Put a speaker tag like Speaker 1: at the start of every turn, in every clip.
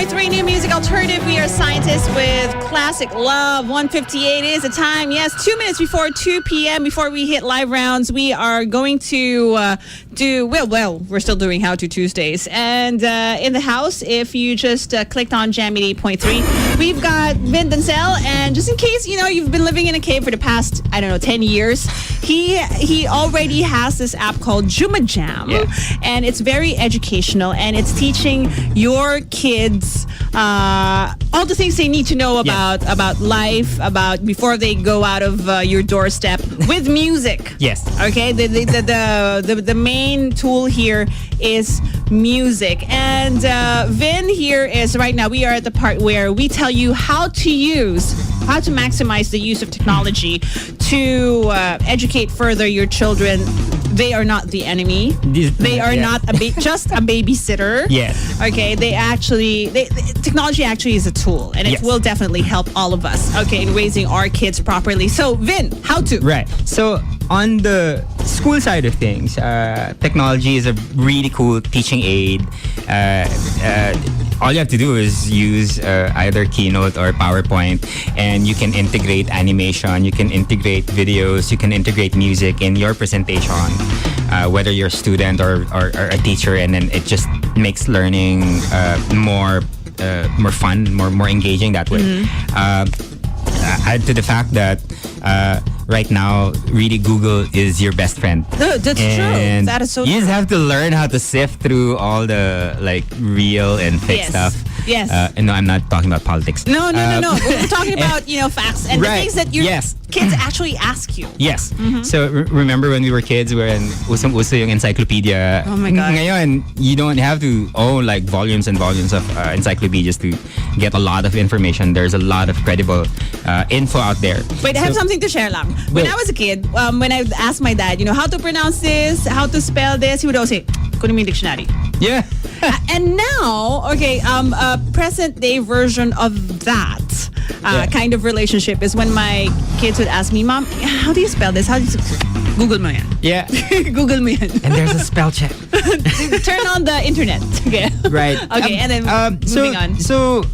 Speaker 1: 101.3 New Music Alternative. We are scientists with Classic Love. 1:58 is the time. Yes, 2 minutes before 2 p.m. Before we hit live rounds, we are going to we're still doing How To Tuesdays. And in the house, if you just clicked on Jam 88.3, we've got VinDancel. And just in case, you've been living in a cave for the past, 10 years, he already has this app called Joomajam.
Speaker 2: Yeah.
Speaker 1: And it's very educational, and it's teaching your kids all the things they need to know about life, about before they go out of your doorstep with music.
Speaker 2: Yes.
Speaker 1: Okay. The main tool here is music, and Vin here is right now. We are at the part where we tell you how to maximize the use of technology to educate further your children. They are not the enemy. They are not just a babysitter.
Speaker 2: Yes.
Speaker 1: Okay. Technology actually is a tool, and it will definitely help all of us. Okay, in raising our kids properly. So, Vin, how to?
Speaker 2: Right. So on the school side of things, technology is a really cool teaching aid. All you have to do is use either Keynote or PowerPoint, and you can integrate animation, you can integrate videos, you can integrate music in your presentation, whether you're a student or a teacher, and then it just makes learning more fun, more engaging that way. Add to the fact that right now, really, Google is your best friend.
Speaker 1: That's true. That is so true.
Speaker 2: You just have to learn how to sift through all the real and fake stuff.
Speaker 1: Yes.
Speaker 2: No, I'm not talking about politics.
Speaker 1: No. We're talking about facts and the things that your kids actually ask you.
Speaker 2: Yes. So remember when we were kids, when usong-uso yung encyclopedia.
Speaker 1: Oh my God.
Speaker 2: Ngayon, you don't have to own volumes and volumes of encyclopedias to get a lot of information. There's a lot of credible info out there.
Speaker 1: Wait, I have something to share lang. When I was a kid, when I asked my dad, how to pronounce this, how to spell this, he would always say, kunin mo yung dictionary.
Speaker 2: Yeah.
Speaker 1: And now, a present day version of that kind of relationship is when my kids would ask me, Mom, how do you spell this? How do you Google mo yan.
Speaker 2: Yeah.
Speaker 1: Google mo yan.
Speaker 2: And there's a spell check.
Speaker 1: Turn on the internet. Okay.
Speaker 2: Right.
Speaker 1: Okay, and then moving on.
Speaker 2: So,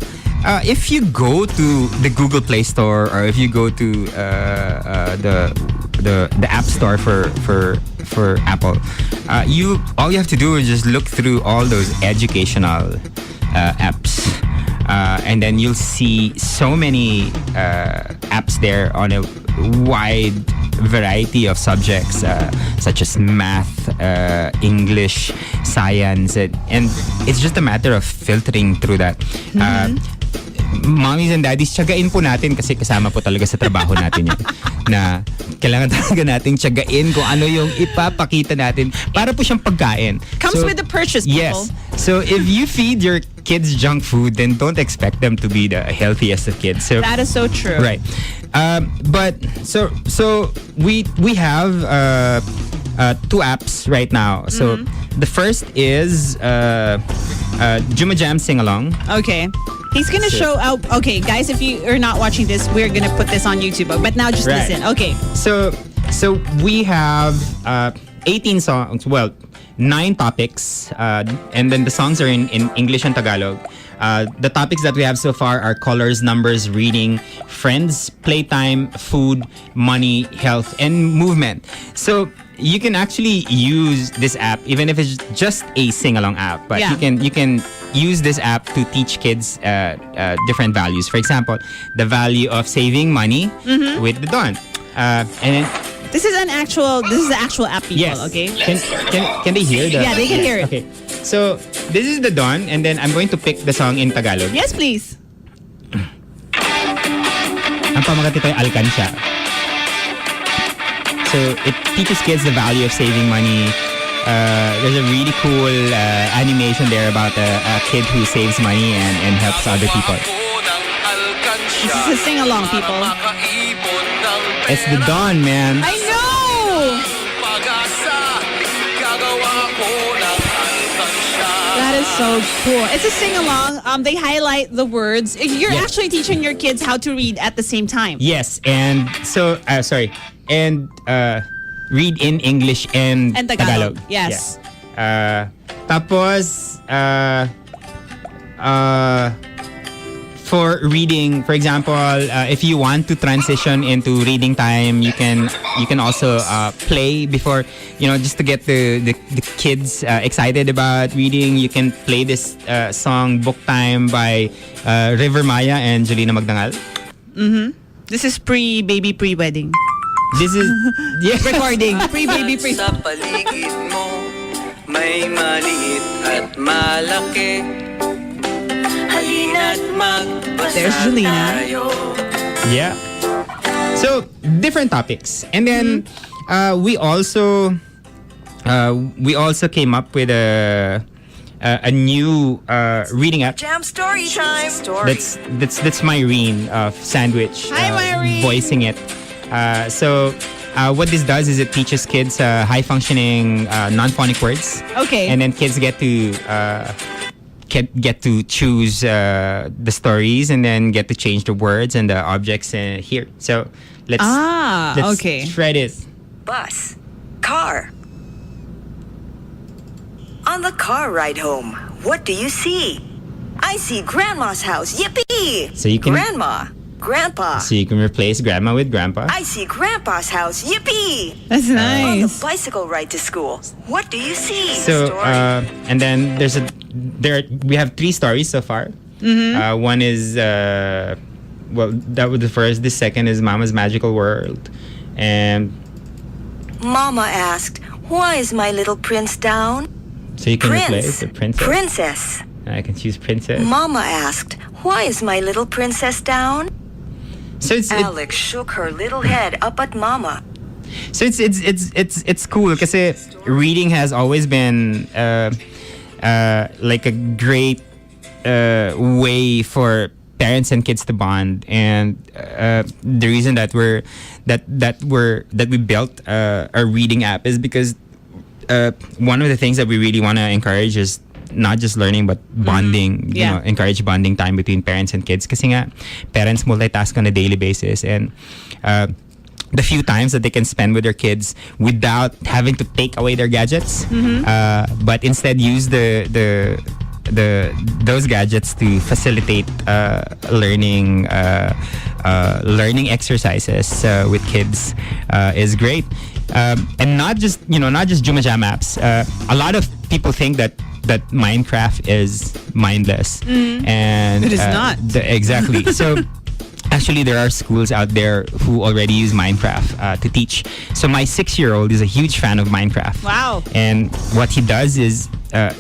Speaker 2: if you go to the Google Play Store, or if you go to the App Store for Apple, all you have to do is just look through all those educational apps, and then you'll see so many apps there on a wide variety of subjects, such as math, English, science, and it's just a matter of filtering through that. Mommies and daddies, tiyagain po natin kasi kasama po talaga sa trabaho natin yan. Na kailangan talaga nating tiyagain kung ano yung ipapakita natin para po siyang pagkain.
Speaker 1: Comes with the purchase, people.
Speaker 2: Yes. So if you feed your kids junk food, then don't expect them to be the healthiest of kids. So
Speaker 1: that is so true.
Speaker 2: Right. But so we have two apps right now. So the first is Joomajam Sing Along.
Speaker 1: Okay. He's going to show out. Okay, guys, if you are not watching this, we're going to put this on YouTube. But now just listen. Okay.
Speaker 2: So we have 18 songs. Well, 9 topics. And then the songs are in English and Tagalog. The topics that we have so far are colors, numbers, reading, friends, playtime, food, money, health, and movement. So you can actually use this app even if it's just a sing-along app. But you can use this app to teach kids different values. For example, the value of saving money with the Dawn. And then
Speaker 1: this is the actual app, people.
Speaker 2: Yes.
Speaker 1: Okay.
Speaker 2: Can they hear the?
Speaker 1: Yeah, they can hear it.
Speaker 2: Okay. So this is the Dawn, and then I'm going to pick the song in Tagalog.
Speaker 1: Yes, please.
Speaker 2: Ang pamagat ito ay Alkansya. So it teaches kids the value of saving money. There's a really cool animation there about a kid who saves money and helps other people.
Speaker 1: This is a sing-along, people.
Speaker 2: It's the Dawn, man.
Speaker 1: I know! That is so cool. It's a sing-along. They highlight the words. You're actually teaching your kids how to read at the same time.
Speaker 2: Yes, and so, and read in English and Tagalog.
Speaker 1: Yes.
Speaker 2: Yeah. Tapos, for reading, for example, if you want to transition into reading time, you can also play before, just to get the kids excited about reading. You can play this song Book Time by River Maya and Jolina Magdangal.
Speaker 1: This is pre-baby, pre-wedding.
Speaker 2: This is
Speaker 1: Recording. Pre-baby, pre.
Speaker 3: Sa paligid mo, may maliit at malaki. Halina't magbasa
Speaker 1: There's Julina.
Speaker 3: tayo.
Speaker 2: Yeah. So different topics, and then we also came up with a new reading app.
Speaker 3: Jam story time.
Speaker 2: That's Myrene of Sandwich.
Speaker 1: Hi, Myrene.
Speaker 2: Voicing it. So what this does is it teaches kids high functioning non-phonic words.
Speaker 1: Okay.
Speaker 2: And then kids get to choose the stories and then get to change the words and the objects here. So let's
Speaker 1: okay.
Speaker 2: try it.
Speaker 4: Bus. Car. On the car ride home, what do you see? I see Grandma's house. Yippee!
Speaker 2: So you can-
Speaker 4: Grandma. Grandpa.
Speaker 2: So you can replace grandma with grandpa.
Speaker 4: I see Grandpa's house. Yippee!
Speaker 1: That's
Speaker 4: On the
Speaker 1: nice.
Speaker 4: bicycle ride to school, what do you see?
Speaker 2: So and then we have 3 stories so far. One is that was the first. The second is Mama's Magical World, and
Speaker 4: Mama asked, why is my little prince down?
Speaker 2: so you can replace
Speaker 4: Prince.
Speaker 2: the princess.
Speaker 4: Princess.
Speaker 2: And I can choose princess.
Speaker 4: Mama asked, why is my little princess down?
Speaker 2: So it's
Speaker 4: Alex shook her little head up at Mama.
Speaker 2: So it's cool because reading has always been like a great way for parents and kids to bond, and the reason that we built a reading app is because one of the things that we really want to encourage is not just learning but bonding.
Speaker 1: Yeah.
Speaker 2: Encourage bonding time between parents and kids kasi nga parents multitask on a daily basis, and the few times that they can spend with their kids without having to take away their gadgets, but instead use those gadgets to facilitate learning exercises with kids is great. And not just Joomajam apps. A lot of people think that Minecraft is mindless, and
Speaker 1: It is not.
Speaker 2: Exactly. So actually, there are schools out there who already use Minecraft to teach. So my 6-year-old is a huge fan of Minecraft.
Speaker 1: Wow.
Speaker 2: And what he does is,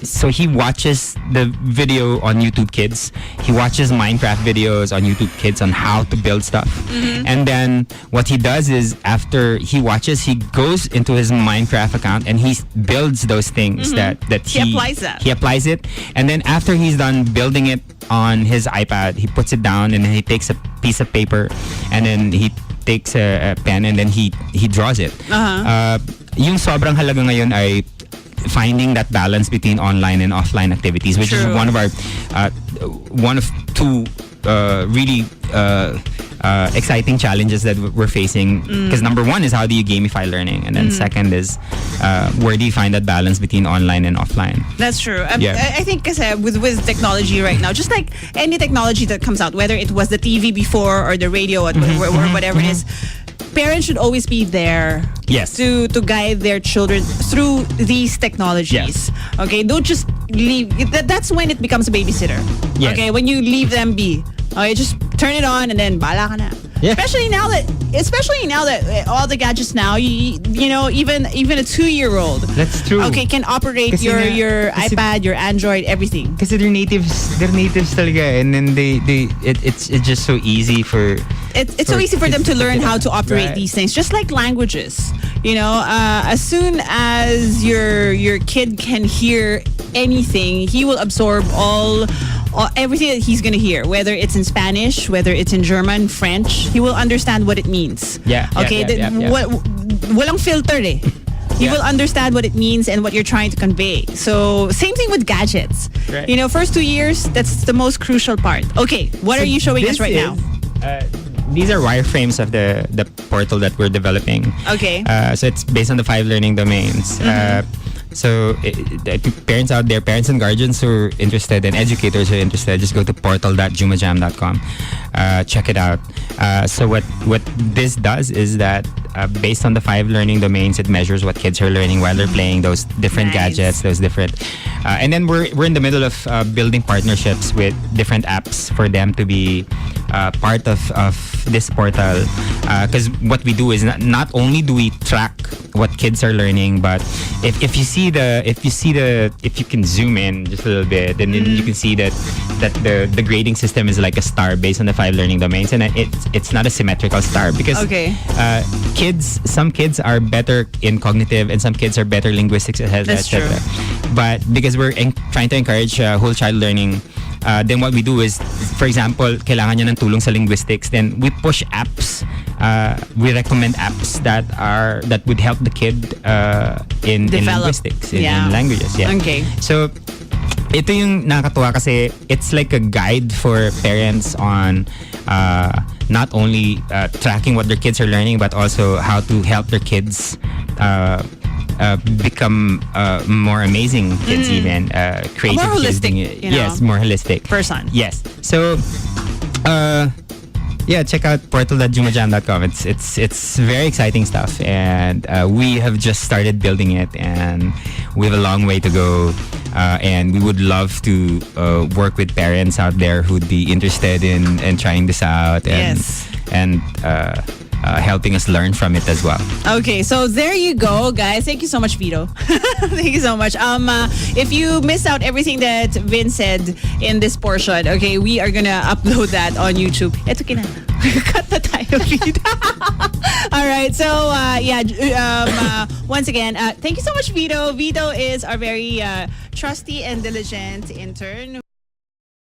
Speaker 2: so he watches the video on YouTube Kids. He watches Minecraft videos on YouTube Kids on how to build stuff. And then what he does is, after he watches, he goes into his Minecraft account and he builds those things that
Speaker 1: He applies that.
Speaker 2: He applies it. And then after he's done building it on his iPad, he puts it down and then he takes a piece of paper and then he takes a pen and then he draws it. Yung sobrang halaga ngayon ay finding that balance between online and offline activities, which is
Speaker 1: True.
Speaker 2: one of 2 really exciting challenges that we're facing. Because number 1 is, how do you gamify learning, and then second is where do you find that balance between online and offline?
Speaker 1: That's true.
Speaker 2: Yeah.
Speaker 1: I think kasi with technology right now, just like any technology that comes out, whether it was the TV before or the radio or whatever it is, parents should always be there.
Speaker 2: Yes.
Speaker 1: To guide their children through these technologies.
Speaker 2: Yes.
Speaker 1: Okay, don't just leave. That's when it becomes a babysitter.
Speaker 2: Yes.
Speaker 1: Okay, when you leave them be. Okay, just turn it on and then bala ka na.
Speaker 2: Yeah.
Speaker 1: Especially now that all the gadgets now, you know, even a 2-year-old.
Speaker 2: That's true.
Speaker 1: Okay, can operate
Speaker 2: Kasi
Speaker 1: your
Speaker 2: kasi-
Speaker 1: iPad, your Android, everything.
Speaker 2: Because they're natives talaga, and then it's just so easy for
Speaker 1: It's so easy for them to learn how to operate
Speaker 2: Right.
Speaker 1: these things, just like languages. You know, as soon as your kid can hear anything, he will absorb everything that he's gonna hear, whether it's in Spanish, whether it's in German, French. He will understand what it means.
Speaker 2: Yeah.
Speaker 1: Okay. Walang filter eh. He
Speaker 2: Yeah.
Speaker 1: will understand what it means and what you're trying to convey. So same thing with gadgets.
Speaker 2: Right.
Speaker 1: You know, first 2 years, that's the most crucial part. Okay, what are you showing us right now?
Speaker 2: These are wireframes of the portal that we're developing.
Speaker 1: Okay.
Speaker 2: So it's based on the 5 learning domains. So parents out there, parents and guardians who are interested and educators who are interested, just go to portal.joomajam.com. Check it out. So what this does is that based on the 5 learning domains, it measures what kids are learning while they're playing those different gadgets, those different. And then we're in the middle of building partnerships with different apps for them to be part of this portal. Because what we do is not only do we track what kids are learning, but if you can zoom in just a little bit, then you can see that the grading system is like a star based on the 5 learning domains, and it's not a symmetrical star because some kids are better in cognitive and some kids are better linguistics, etc. But because we're trying to encourage whole child learning, then what we do is, for example, kailangan niya ng tulong sa linguistics, then we push apps. We recommend apps that would help the kid in linguistics, in languages. Yeah.
Speaker 1: Okay.
Speaker 2: So ito yung nakakatuwa kasi it's like a guide for parents on not only tracking what their kids are learning, but also how to help their kids become more amazing kids, even creative,
Speaker 1: more holistic,
Speaker 2: yes, more holistic
Speaker 1: person.
Speaker 2: Yes. So yeah, check out portal.joomajam.com. It's very exciting stuff, and we have just started building it, and we have a long way to go. And we would love to work with parents out there who'd be interested in trying this out, and helping us learn from it as well.
Speaker 1: Okay, so there you go, guys. Thank you so much, Vito. Thank you so much. If you missed out everything that Vin said in this portion, okay, we are gonna upload that on YouTube. Eto kinana. Cut na tayo, Vito. All right, so once again, thank you so much, Vito. Vito is our very trusty and diligent intern.